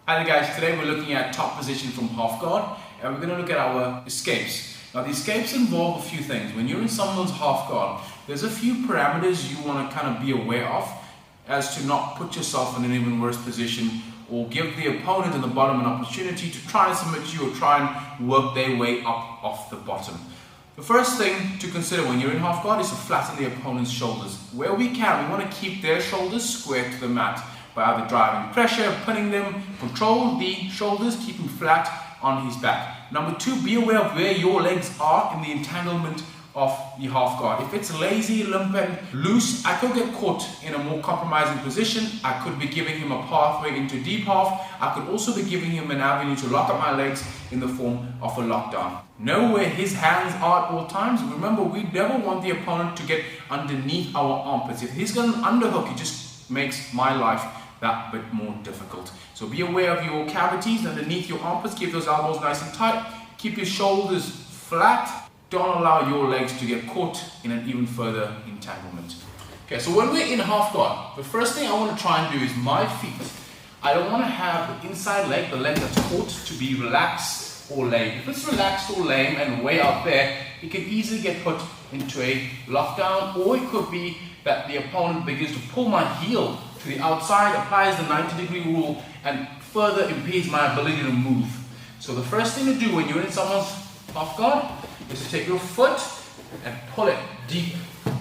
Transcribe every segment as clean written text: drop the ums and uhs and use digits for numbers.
Hi there guys, today we're looking at top position from half guard and we're going to look at our escapes. Now the escapes involve a few things. When you're in someone's half guard, there's a few parameters you want to kind of be aware of as to not put yourself in an even worse position or give the opponent in the bottom an opportunity to try and submit you or try and work their way up off the bottom. The first thing to consider when you're in half guard is to flatten the opponent's shoulders. Where we can, we want to keep their shoulders square to the mat by either driving pressure, pinning them, control the shoulders, keep him flat on his back. Number two, be aware of where your legs are in the entanglement of the half guard. If it's lazy, limp and loose, I could get caught in a more compromising position. I could be giving him a pathway into deep half. I could also be giving him an avenue to lock up my legs in the form of a lockdown. Know where his hands are at all times. Remember, we never want the opponent to get underneath our armpits. If he's got an underhook, it just makes my life that bit more difficult. So be aware of your cavities underneath your armpits. Keep those elbows nice and tight. Keep your shoulders flat. Don't allow your legs to get caught in an even further entanglement. Okay, so when we're in half guard, the first thing I want to try and do is my feet. I don't want to have the inside leg, the leg that's caught, to be relaxed or lame. If it's relaxed or lame and way out there, it can easily get put into a lockdown, or it could be that the opponent begins to pull my heel to the outside, applies the 90-degree rule, and further impedes my ability to move. So the first thing to do when you're in someone's half guard is to take your foot and pull it deep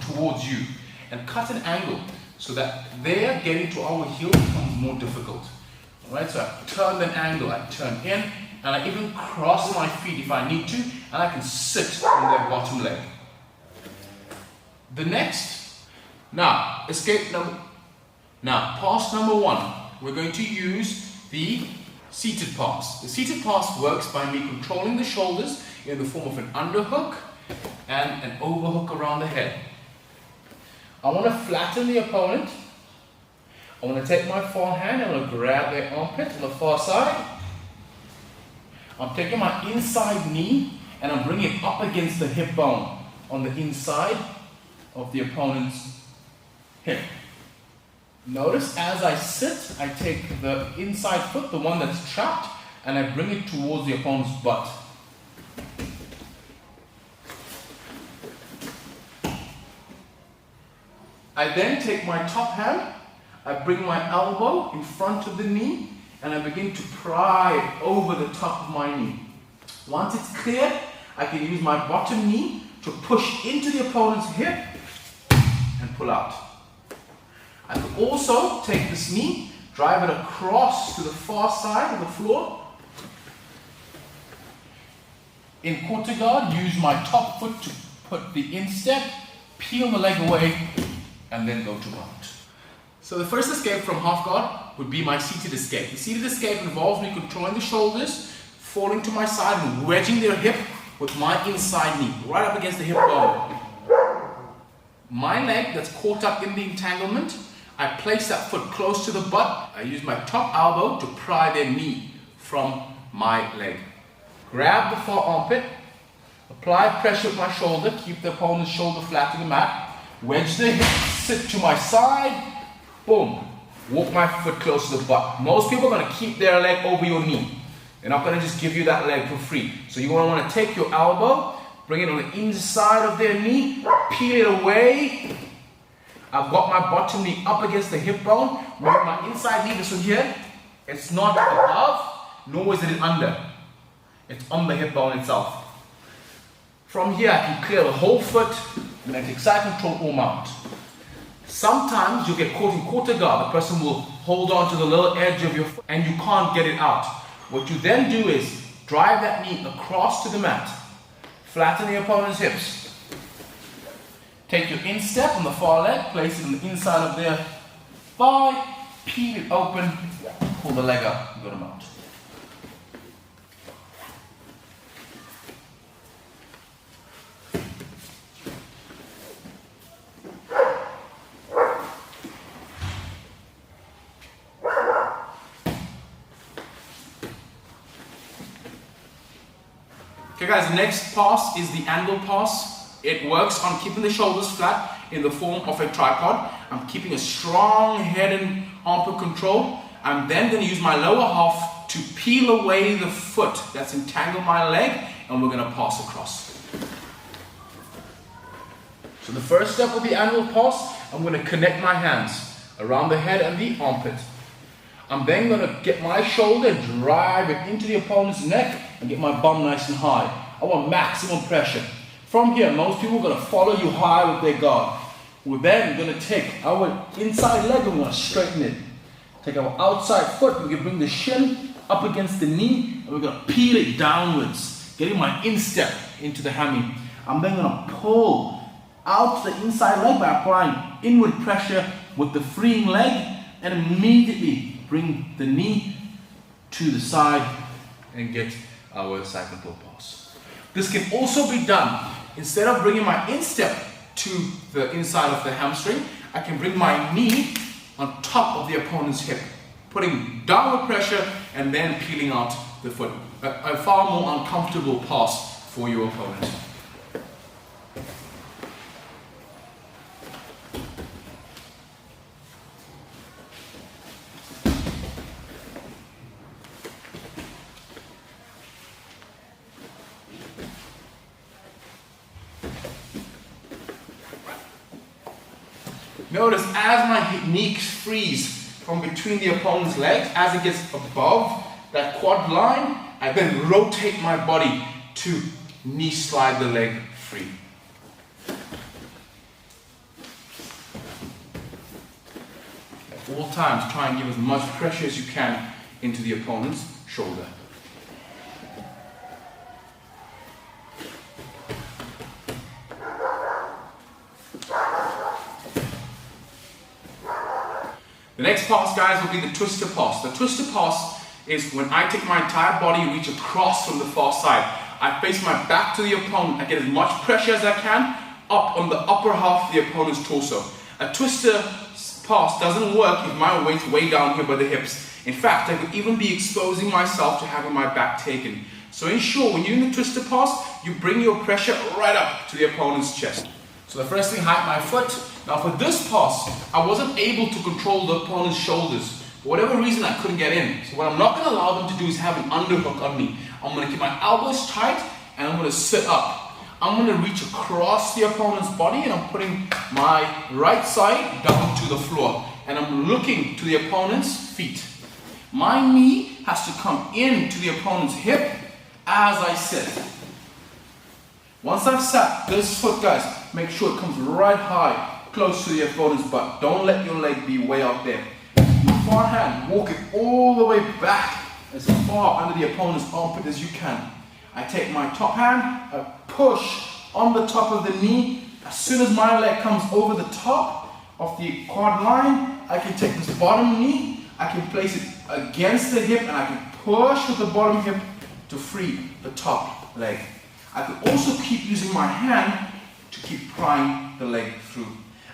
towards you and cut an angle so that their getting to our heel becomes more difficult. Alright, so I turn an angle, I turn in, and I even cross my feet if I need to, and I can sit on their bottom leg. The next, pass number one, we're going to use the seated pass. The seated pass works by me controlling the shoulders in the form of an underhook and an overhook around the head. I want to flatten the opponent. I want to take my forehand and I'm going to grab their armpit on the far side. I'm taking my inside knee and I'm bringing it up against the hip bone on the inside of the opponent's hip. Notice as I sit, I take the inside foot, the one that's trapped, and I bring it towards the opponent's butt. I then take my top hand, I bring my elbow in front of the knee, and I begin to pry it over the top of my knee. Once it's cleared, I can use my bottom knee to push into the opponent's hip and pull out. I could also take this knee, drive it across to the far side of the floor. In quarter guard, use my top foot to put the instep, peel the leg away, and then go to mount. So the first escape from half guard would be my seated escape. The seated escape involves me controlling the shoulders, falling to my side and wedging their hip with my inside knee, right up against the hip bone. My leg that's caught up in the entanglement, I place that foot close to the butt. I use my top elbow to pry their knee from my leg. Grab the far armpit, apply pressure with my shoulder, keep the opponent's shoulder flat to the mat, wedge the hip, sit to my side, boom, walk my foot close to the butt. Most people are going to keep their leg over your knee. They're not going to just give you that leg for free. So you want to take your elbow, bring it on the inside of their knee, peel it away. I've got my bottom knee up against the hip bone. With my inside knee, this one here, it's not above, nor is it under. It's on the hip bone itself. From here, I can clear the whole foot and I take side control or mount. Sometimes you'll get caught in quarter guard. The person will hold on to the little edge of your foot and you can't get it out. What you then do is drive that knee across to the mat. Flatten the opponent's hips. Take your instep on the far leg, place it on the inside of their thigh, peel it open, pull the leg up, and go to mount. Okay guys, the next pass is the angle pass. It works on keeping the shoulders flat in the form of a tripod. I'm keeping a strong head and armpit control. I'm then going to use my lower half to peel away the foot that's entangled my leg, and we're going to pass across. So the first step will be annual pass. I'm going to connect my hands around the head and the armpit. I'm then going to get my shoulder, drive it into the opponent's neck, and get my bum nice and high. I want maximum pressure. From here, most people are going to follow you high with their guard. We're then going to take our inside leg and we're going to straighten it. Take our outside foot, we can bring the shin up against the knee, and we're going to peel it downwards, getting my instep into the hammy. I'm then going to pull out the inside leg by applying inward pressure with the freeing leg, and immediately bring the knee to the side and get our cyclical pass. This can also be done, instead of bringing my instep to the inside of the hamstring, I can bring my knee on top of the opponent's hip, putting downward pressure and then peeling out the foot. A far more uncomfortable pass for your opponent. Notice as my knee frees from between the opponent's legs, as it gets above that quad line, I then rotate my body to knee slide the leg free. At all times, try and give as much pressure as you can into the opponent's shoulder. The next pass, guys, will be the twister pass. The twister pass is when I take my entire body, reach across from the far side. I face my back to the opponent. I get as much pressure as I can up on the upper half of the opponent's torso. A twister pass doesn't work if my weight's way down here by the hips. In fact, I could even be exposing myself to having my back taken. So ensure when you're in the twister pass, you bring your pressure right up to the opponent's chest. So the first thing, hide my foot. Now for this pass, I wasn't able to control the opponent's shoulders. For whatever reason, I couldn't get in. So what I'm not going to allow them to do is have an underhook on me. I'm going to keep my elbows tight and I'm going to sit up. I'm going to reach across the opponent's body and I'm putting my right side down to the floor. And I'm looking to the opponent's feet. My knee has to come into the opponent's hip as I sit. Once I've sat, this foot, guys, make sure it comes right high, close to the opponent's butt. Don't let your leg be way out there. Your far hand, walk it all the way back as far under the opponent's armpit as you can. I take my top hand, I push on the top of the knee. As soon as my leg comes over the top of the quad line, I can take this bottom knee, I can place it against the hip, and I can push with the bottom hip to free the top leg. I can also keep using my hand to keep prying the leg through.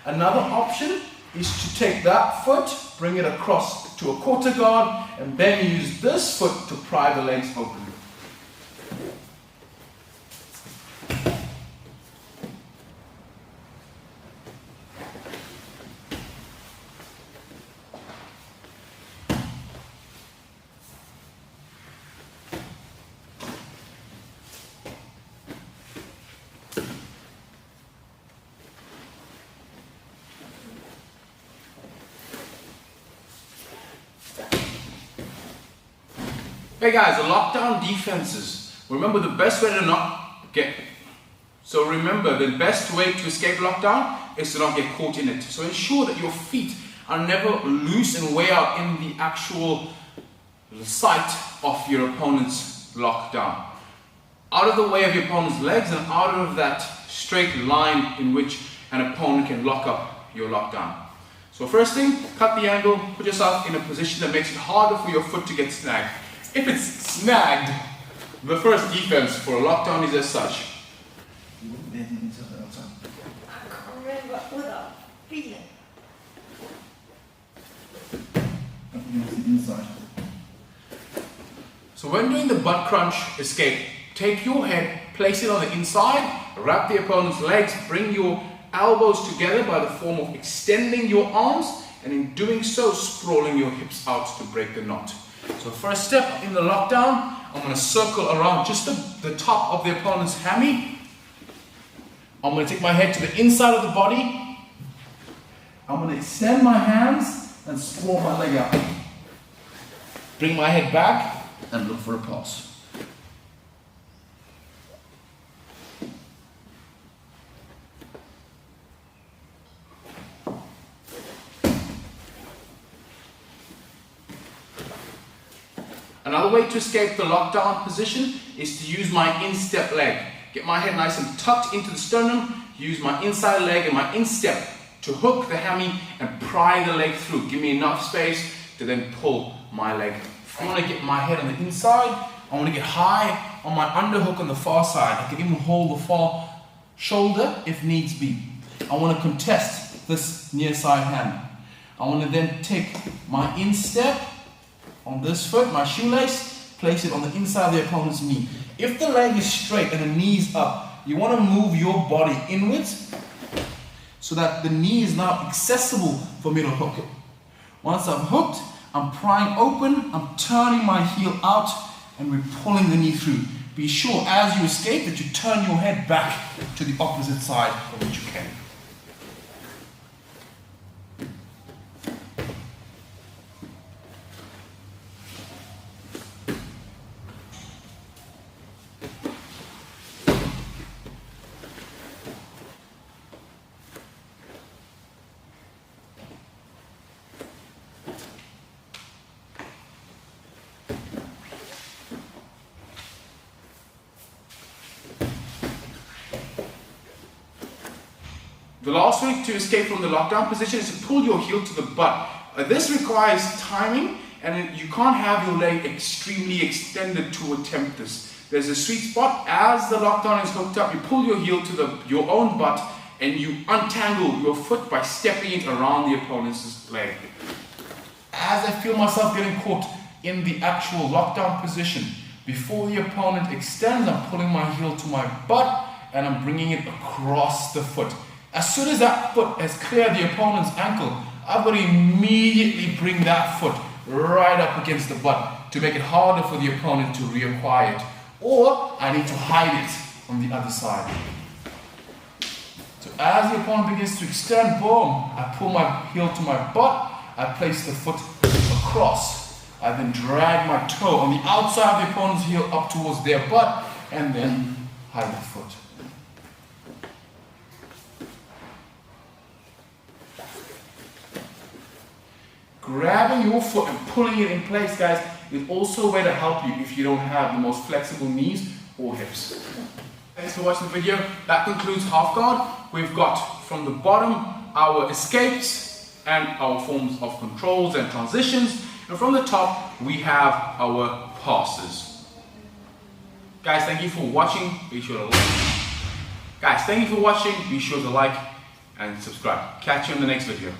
Another option is to take that foot, bring it across to a quarter guard, and then use this foot to pry the legs open. Hey guys, the lockdown defenses. Remember the best way to not get... So remember, the best way to escape lockdown is to not get caught in it. So ensure that your feet are never loose and way out in the actual sight of your opponent's lockdown. Out of the way of your opponent's legs and out of that straight line in which an opponent can lock up your lockdown. So first thing, cut the angle, put yourself in a position that makes it harder for your foot to get snagged. If it's snagged, the first defense for a lockdown is as such. I can't remember without feeling. Inside. So when doing the butt crunch escape, take your head, place it on the inside, wrap the opponent's legs, bring your elbows together by the form of extending your arms, and in doing so, sprawling your hips out to break the knot. So first step in the lockdown, I'm going to circle around just the top of the opponent's hammy. I'm going to take my head to the inside of the body. I'm going to extend my hands and sprawl my leg out. Bring my head back and look for a pass. Another way to escape the lockdown position is to use my instep leg. Get my head nice and tucked into the sternum, use my inside leg and my instep to hook the hammy and pry the leg through. Give me enough space to then pull my leg. I want to get my head on the inside. I want to get high on my underhook on the far side. I can even hold the far shoulder if needs be. I want to contest this near side hand. I want to then take my instep on this foot, my shoelace, place it on the inside of the opponent's knee. If the leg is straight and the knee is up, you want to move your body inwards so that the knee is now accessible for me to hook it. Once I've hooked, I'm prying open, I'm turning my heel out and we're pulling the knee through. Be sure as you escape that you turn your head back to the opposite side of which you can. The last way to escape from the lockdown position is to pull your heel to the butt. This requires timing and you can't have your leg extremely extended to attempt this. There's a sweet spot. As the lockdown is hooked up, you pull your heel to your own butt and you untangle your foot by stepping it around the opponent's leg. As I feel myself getting caught in the actual lockdown position, before the opponent extends, I'm pulling my heel to my butt and I'm bringing it across the foot. As soon as that foot has cleared the opponent's ankle, I've got to immediately bring that foot right up against the butt to make it harder for the opponent to reacquire it. Or I need to hide it on the other side. So as the opponent begins to extend, boom, I pull my heel to my butt, I place the foot across. I then drag my toe on the outside of the opponent's heel up towards their butt and then hide the foot. Grabbing your foot and pulling it in place, guys, is also a way to help you if you don't have the most flexible knees or hips. Thanks for watching the video. That concludes half guard. We've got from the bottom our escapes and our forms of controls and transitions, and from the top we have our passes. Guys, thank you for watching. Be sure to like. Guys, thank you for watching. Be sure to like and subscribe. Catch you in the next video.